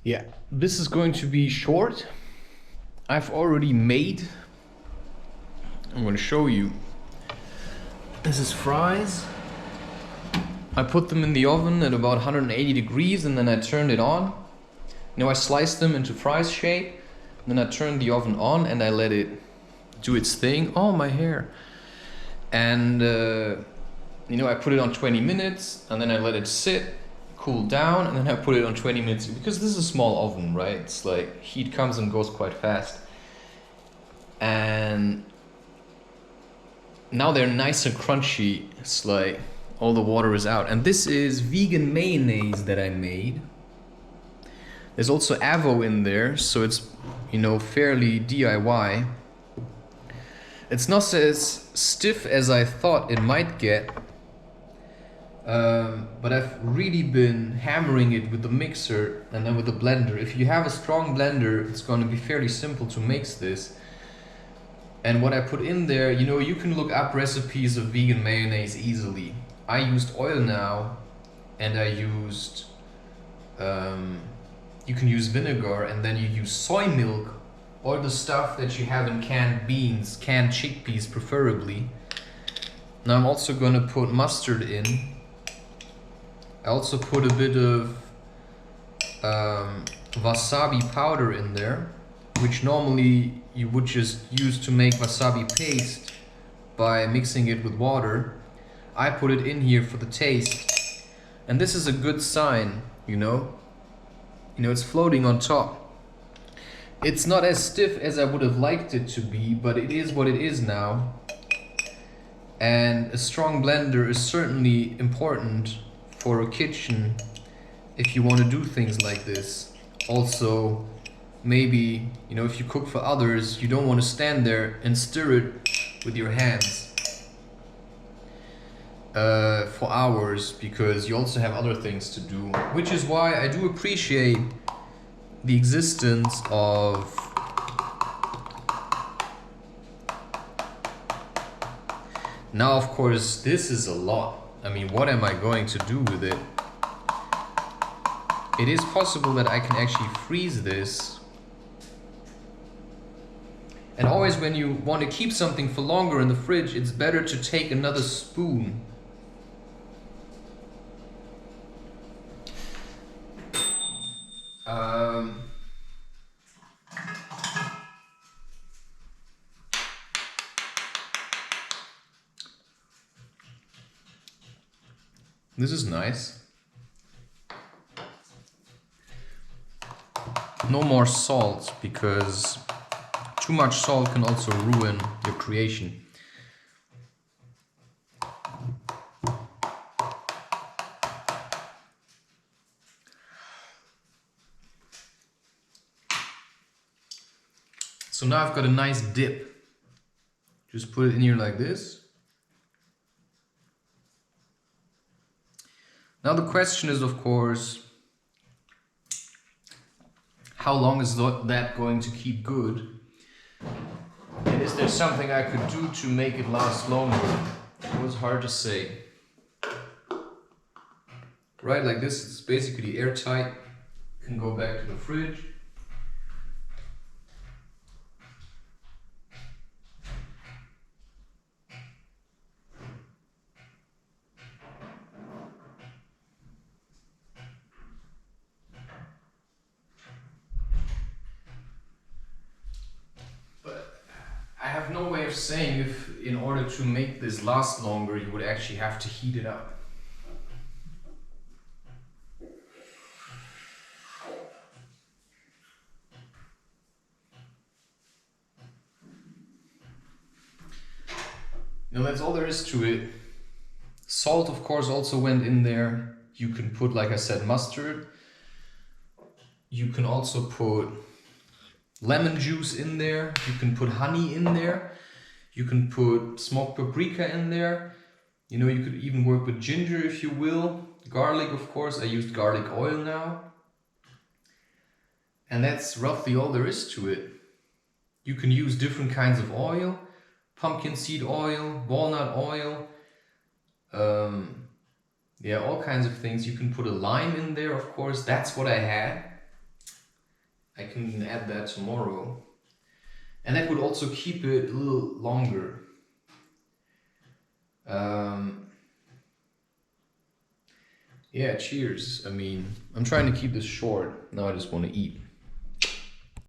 Yeah, this is going to be short. I've already made, I'm going to show you. This is fries. I put them in the oven at about 180 degrees and then I turned it on. Now I sliced them into fries shape. Then I turned the oven on and I let it do its thing. Oh, my hair. And I put it on 20 minutes and then I let it sit, cool down, and then I put it on 20 minutes because this is a small oven, right? It's like heat comes and goes quite fast. And now they're nice and crunchy. It's like all the water is out. And this is vegan mayonnaise that I made. There's also Avo in there, so it's, fairly DIY. It's not as stiff as I thought it might get, but I've really been hammering it with the mixer and then with the blender. If you have a strong blender, it's going to be fairly simple to mix this. And what I put in there, you can look up recipes of vegan mayonnaise easily. I used oil now, and I used, you can use vinegar, and then you use soy milk, or the stuff that you have in canned beans, canned chickpeas preferably. Now I'm also going to put mustard in. I also put a bit of wasabi powder in there, which normally you would just use to make wasabi paste by mixing it with water. I put it in here for the taste, and this is a good sign, it's floating on top. It's not as stiff as I would have liked it to be, but it is what it is now. And a strong blender is certainly important for a kitchen if you want to do things like this. Also, maybe, if you cook for others, you don't want to stand there and stir it with your hands for hours, because you also have other things to do. Which is why I do appreciate the existence of now. Of course, this is a lot. I mean, what am I going to do with it? It is possible that I can actually freeze this. And always when you want to keep something for longer in the fridge, it's better to take another spoon. This is nice. No more salt, because too much salt can also ruin your creation. So now I've got a nice dip. Just put it in here like this. Now the question is, of course, how long is that going to keep good? And is there something I could do to make it last longer? It was hard to say. Right, like this, it's basically airtight. Can go back to the fridge. I have no way of saying if, in order to make this last longer, you would actually have to heat it up. That's all there is to it. Salt, of course, also went in there. You can put, like I said, mustard. You can also put lemon juice in there. You can put honey in there. You can put smoked paprika in there. You could even work with ginger if you will. Garlic, of course. I used garlic oil now. And that's roughly all there is to it. You can use different kinds of oil. Pumpkin seed oil, walnut oil. All kinds of things. You can put a lime in there, of course. That's what I had. I can add that tomorrow. And that would also keep it a little longer. Yeah, cheers. I mean, I'm trying to keep this short. Now I just want to eat.